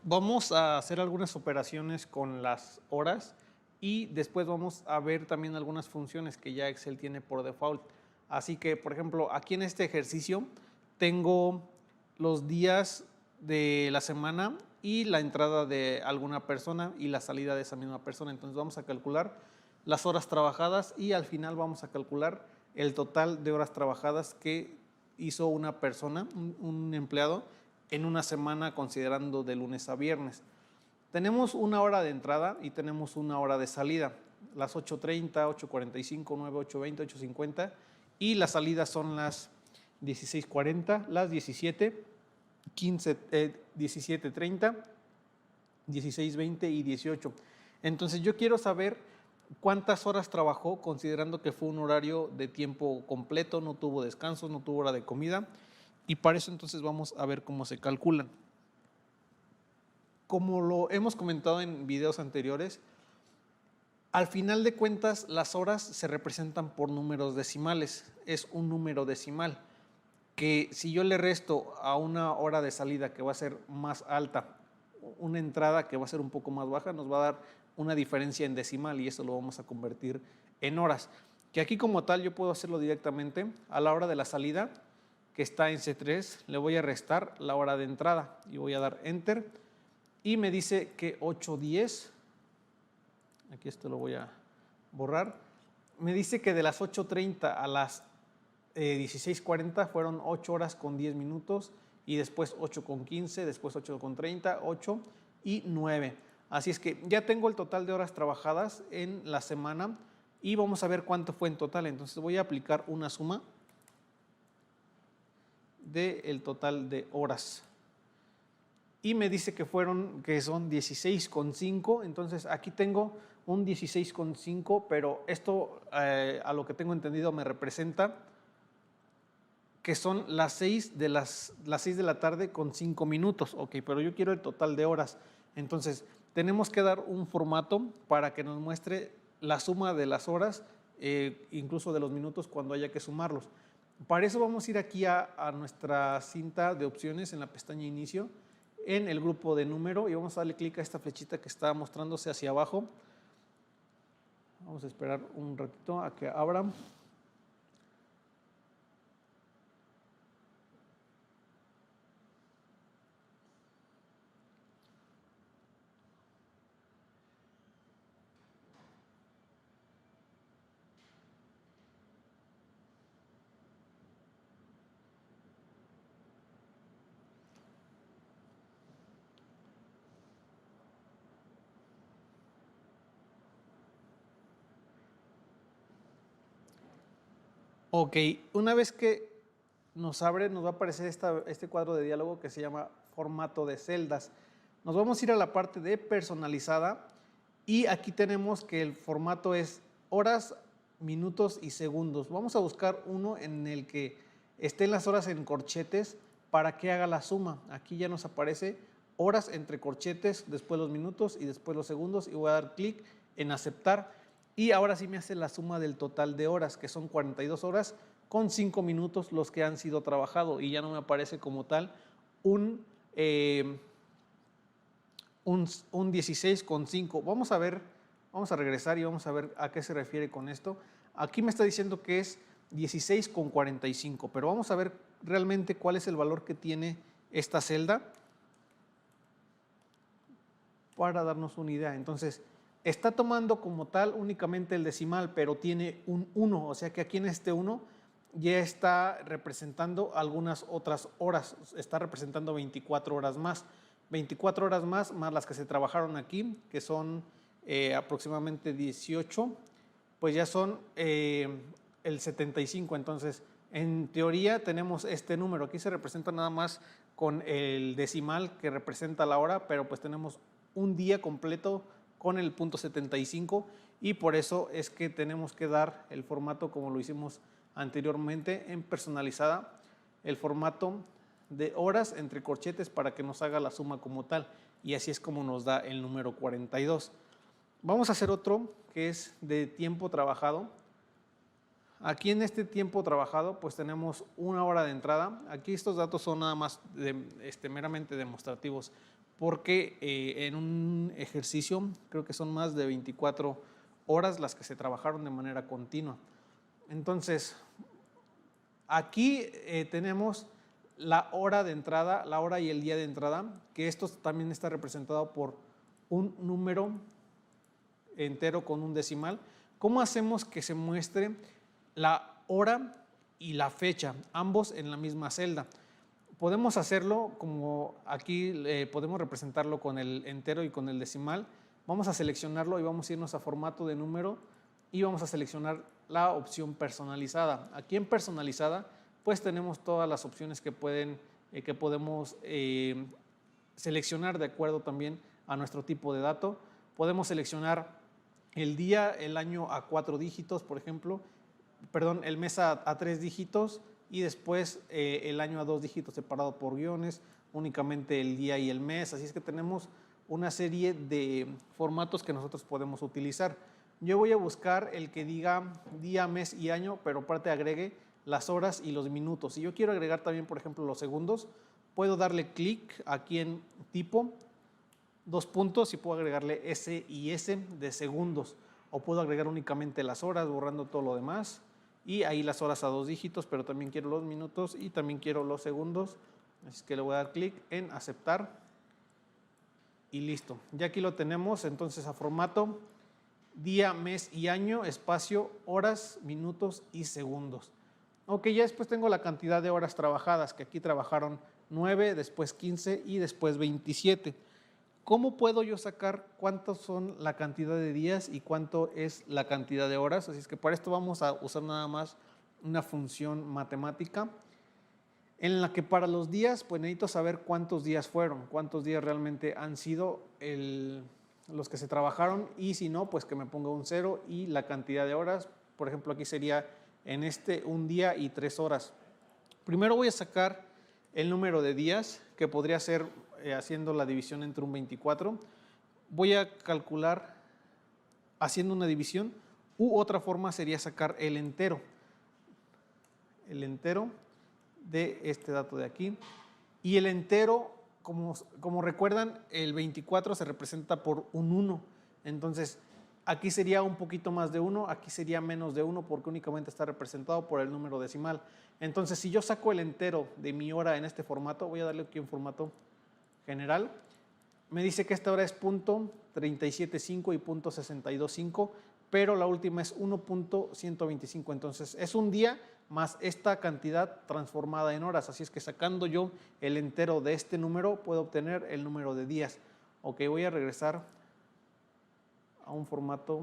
Vamos a hacer algunas operaciones con las horas y después vamos a ver también algunas funciones que ya Excel tiene por default. Así que, por ejemplo, aquí en este ejercicio tengo los días de la semana y la entrada de alguna persona y la salida de esa misma persona. Entonces vamos a calcular las horas trabajadas y al final vamos a calcular el total de horas trabajadas que hizo una persona, un empleado, en una semana considerando de lunes a viernes. Tenemos una hora de entrada y tenemos una hora de salida, las 8:30, 8:45, 9, 8:20, 8:50 y las salidas son las 16:40, las 17, 15, 17:30, 16:20 y 18. Entonces yo quiero saber cuántas horas trabajó considerando que fue un horario de tiempo completo, no tuvo descansos, no tuvo hora de comida y para eso entonces vamos a ver cómo se calculan. Como lo hemos comentado en videos anteriores, al final de cuentas las horas se representan por números decimales, es un número decimal que si yo le resto a una hora de salida que va a ser más alta, una entrada que va a ser un poco más baja, nos va a dar una diferencia en decimal y eso lo vamos a convertir en horas. Que aquí como tal yo puedo hacerlo directamente a la hora de la salida, que está en C3, le voy a restar la hora de entrada y voy a dar Enter y me dice que 8:10, aquí esto lo voy a borrar, me dice que de las 8:30 a las 16:40 fueron 8 horas con 10 minutos y después 8:15, después 8:30, 8 y 9. Así es que ya tengo el total de horas trabajadas en la semana y vamos a ver cuánto fue en total. Entonces voy a aplicar una suma del total de horas. Y me dice que son 16,5, entonces aquí tengo un 16,5, pero esto a lo que tengo entendido me representa que son las 6 de la tarde con 5 minutos, ok, pero yo quiero el total de horas, entonces tenemos que dar un formato para que nos muestre la suma de las horas, incluso de los minutos cuando haya que sumarlos. Para eso vamos a ir aquí a nuestra cinta de opciones en la pestaña inicio, en el grupo de número y vamos a darle clic a esta flechita que está mostrándose hacia abajo. Vamos a esperar un ratito a que abra. Ok, una vez que nos abre, nos va a aparecer este cuadro de diálogo que se llama formato de celdas. Nos vamos a ir a la parte de personalizada y aquí tenemos que el formato es horas, minutos y segundos. Vamos a buscar uno en el que estén las horas en corchetes para que haga la suma. Aquí ya nos aparece horas entre corchetes, después los minutos y después los segundos y voy a dar clic en aceptar. Y ahora sí me hace la suma del total de horas, que son 42 horas con 5 minutos los que han sido trabajados y ya no me aparece como tal un 16,5. Vamos a ver, vamos a regresar y vamos a ver a qué se refiere con esto. Aquí me está diciendo que es 16,45, pero vamos a ver realmente cuál es el valor que tiene esta celda para darnos una idea. Entonces, está tomando como tal únicamente el decimal, pero tiene un 1, o sea que aquí en este 1 ya está representando algunas otras horas, está representando 24 horas más. 24 horas más las que se trabajaron aquí, que son aproximadamente 18, pues ya son el 75. Entonces, en teoría tenemos este número. Aquí se representa nada más con el decimal que representa la hora, pero pues tenemos un día completo con el punto 75 y por eso es que tenemos que dar el formato como lo hicimos anteriormente en personalizada, el formato de horas entre corchetes para que nos haga la suma como tal y así es como nos da el número 42. Vamos a hacer otro que es de tiempo trabajado. Aquí en este tiempo trabajado pues tenemos una hora de entrada. Aquí estos datos son nada más meramente demostrativos. porque en un ejercicio creo que son más de 24 horas las que se trabajaron de manera continua. Entonces, aquí tenemos la hora de entrada, la hora y el día de entrada, que esto también está representado por un número entero con un decimal. ¿Cómo hacemos que se muestre la hora y la fecha, ambos en la misma celda? Podemos hacerlo como aquí, podemos representarlo con el entero y con el decimal. Vamos a seleccionarlo y vamos a irnos a formato de número y vamos a seleccionar la opción personalizada. Aquí en personalizada pues tenemos todas las opciones que podemos seleccionar de acuerdo también a nuestro tipo de dato. Podemos seleccionar el día, el año a 4 dígitos, por ejemplo, perdón, el mes a 3 dígitos y después el año a 2 dígitos separado por guiones, únicamente el día y el mes. Así es que tenemos una serie de formatos que nosotros podemos utilizar. Yo voy a buscar el que diga día, mes y año, pero aparte agregue las horas y los minutos. Si yo quiero agregar también, por ejemplo, los segundos, puedo darle clic aquí en tipo, 2 puntos y puedo agregarle S y S de segundos. O puedo agregar únicamente las horas, borrando todo lo demás. Y ahí las horas a 2 dígitos, pero también quiero los minutos y también quiero los segundos. Así que le voy a dar clic en aceptar. Y listo. Ya aquí lo tenemos, entonces a formato día, mes y año, espacio, horas, minutos y segundos. Ok, ya después tengo la cantidad de horas trabajadas, que aquí trabajaron 9, después 15 y después 27. ¿Cómo puedo yo sacar cuántos son la cantidad de días y cuánto es la cantidad de horas? Así es que para esto vamos a usar nada más una función matemática en la que para los días pues necesito saber cuántos días fueron, cuántos días realmente han sido los que se trabajaron, y si no, pues que me ponga un 0 y la cantidad de horas. Por ejemplo, aquí sería en un día y 3 horas. Primero voy a sacar el número de días, que podría ser haciendo la división entre un 24. Voy a calcular haciendo una división, u otra forma sería sacar el entero de este dato de aquí. Y el entero, como recuerdan, el 24 se representa por un 1. Entonces, aquí sería un poquito más de 1, aquí sería menos de 1 porque únicamente está representado por el número decimal. Entonces, si yo saco el entero de mi hora en este formato, voy a darle aquí un formato general, me dice que esta hora es .375 y .625, pero la última es 1.125. Entonces, es un día más esta cantidad transformada en horas. Así es que sacando yo el entero de este número, puedo obtener el número de días. Ok, voy a regresar a un formato,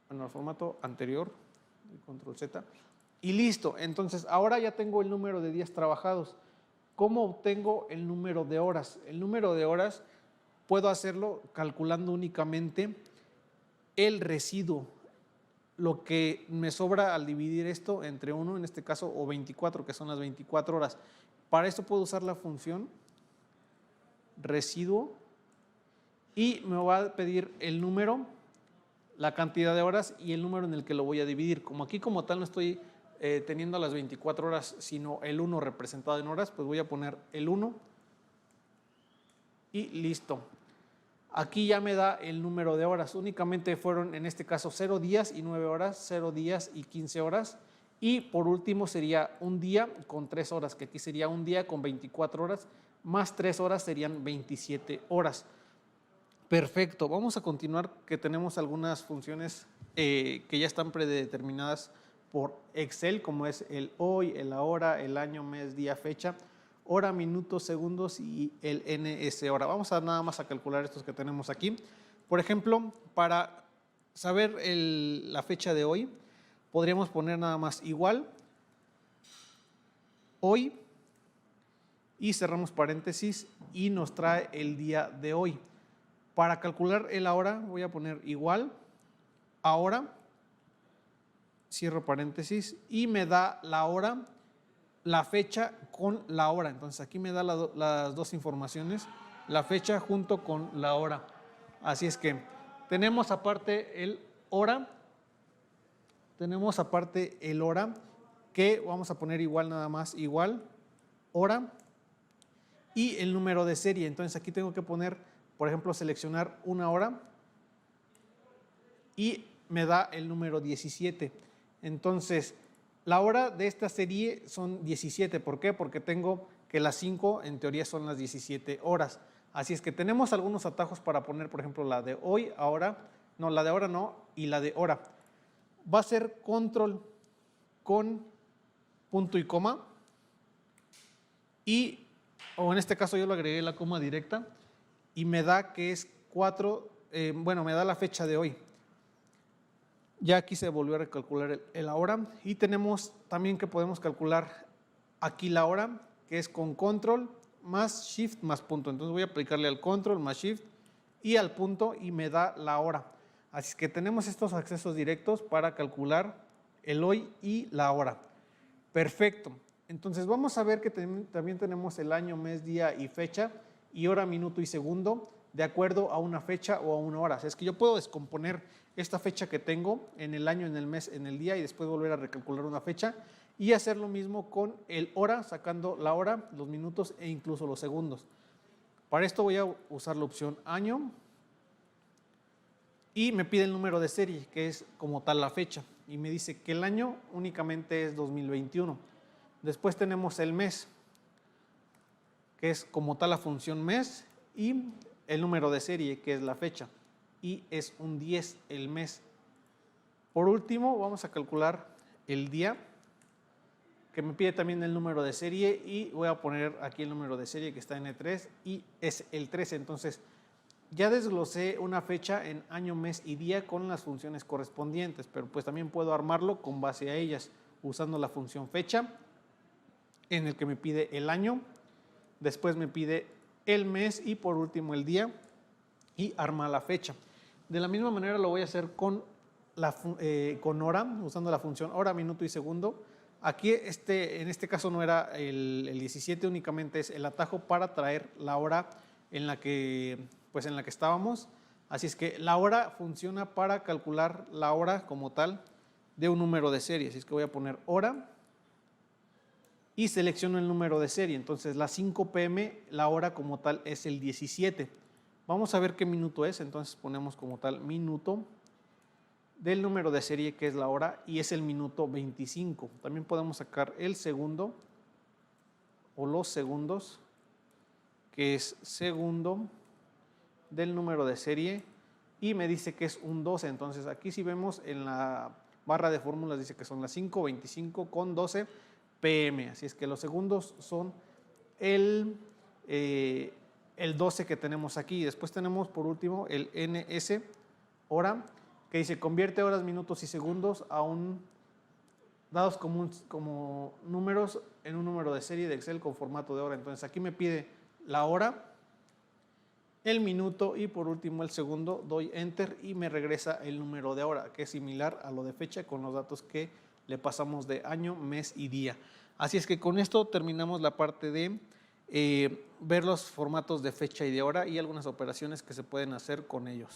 bueno, al formato anterior, control Z, y listo. Entonces, ahora ya tengo el número de días trabajados. ¿Cómo obtengo el número de horas? El número de horas puedo hacerlo calculando únicamente el residuo, lo que me sobra al dividir esto entre 1, en este caso, o 24, que son las 24 horas. Para esto puedo usar la función residuo y me va a pedir el número, la cantidad de horas y el número en el que lo voy a dividir. Como aquí como tal no estoy teniendo las 24 horas, sino el 1 representado en horas, pues voy a poner el 1 y listo. Aquí ya me da el número de horas. Únicamente fueron en este caso 0 días y 9 horas, 0 días y 15 horas. Y por último sería un día con 3 horas, que aquí sería un día con 24 horas, más 3 horas serían 27 horas. Perfecto, vamos a continuar, que tenemos algunas funciones que ya están predeterminadas por Excel, como es el hoy, el ahora, el año, mes, día, fecha, hora, minutos, segundos y el NS hora. Vamos a nada más a calcular estos que tenemos aquí. Por ejemplo, para saber la fecha de hoy, podríamos poner nada más igual, hoy, y cerramos paréntesis y nos trae el día de hoy. Para calcular el ahora voy a poner igual, ahora, cierro paréntesis y me da la hora, la fecha con la hora. Entonces aquí me da las dos informaciones, la fecha junto con la hora. Así es que tenemos aparte el hora, que vamos a poner igual, nada más igual, hora, y el número de serie. Entonces aquí tengo que poner, por ejemplo, seleccionar una hora y me da el número 17. Entonces, la hora de esta serie son 17. ¿Por qué? Porque tengo que las 5 en teoría son las 17 horas. Así es que tenemos algunos atajos para poner, por ejemplo, la de hoy, ahora, no, la de ahora no, y la de hora. Va a ser control con punto y coma, o en este caso yo lo agregué la coma directa, y me da que es 4, me da la fecha de hoy. Ya aquí se volvió a recalcular el hora, y tenemos también que podemos calcular aquí la hora, que es con control más shift más punto. Entonces voy a aplicarle al control más shift y al punto y me da la hora. Así que tenemos estos accesos directos para calcular el hoy y la hora. Perfecto. Entonces vamos a ver que también tenemos el año, mes, día y fecha, y hora, minuto y segundo, de acuerdo a una fecha o a una hora. O sea, es que yo puedo descomponer esta fecha que tengo en el año, en el mes, en el día, y después volver a recalcular una fecha y hacer lo mismo con el hora, sacando la hora, los minutos e incluso los segundos. Para esto voy a usar la opción año y me pide el número de serie, que es como tal la fecha, y me dice que el año únicamente es 2021. Después tenemos el mes, que es como tal la función mes, y el número de serie, que es la fecha, y es un 10 el mes. Por último, vamos a calcular el día, que me pide también el número de serie, y voy a poner aquí el número de serie que está en E3 y es el 13. Entonces ya desglosé una fecha en año, mes y día con las funciones correspondientes, pero pues también puedo armarlo con base a ellas usando la función fecha, en el que me pide el año, después me pide el mes y por último el día, y arma la fecha. De la misma manera lo voy a hacer con hora, usando la función hora, minuto y segundo. Aquí en este caso no era el 17, únicamente es el atajo para traer la hora en la que estábamos. Así es que la hora funciona para calcular la hora como tal de un número de serie. Así es que voy a poner hora y selecciono el número de serie. Entonces las 5 p.m. la hora como tal es el 17. Vamos a ver qué minuto es. Entonces ponemos como tal minuto del número de serie, que es la hora, y es el minuto 25. También podemos sacar el segundo o los segundos, que es segundo del número de serie, y me dice que es un 12. Entonces aquí si vemos en la barra de fórmulas dice que son las 5:25 con 12 p.m. Así es que los segundos son el 12 que tenemos aquí. Después tenemos por último el NS, hora, que dice convierte horas, minutos y segundos dados como números en un número de serie de Excel con formato de hora. Entonces aquí me pide la hora, el minuto y por último el segundo. Doy enter y me regresa el número de hora, que es similar a lo de fecha con los datos que le pasamos de año, mes y día. Así es que con esto terminamos la parte de ver los formatos de fecha y de hora y algunas operaciones que se pueden hacer con ellos.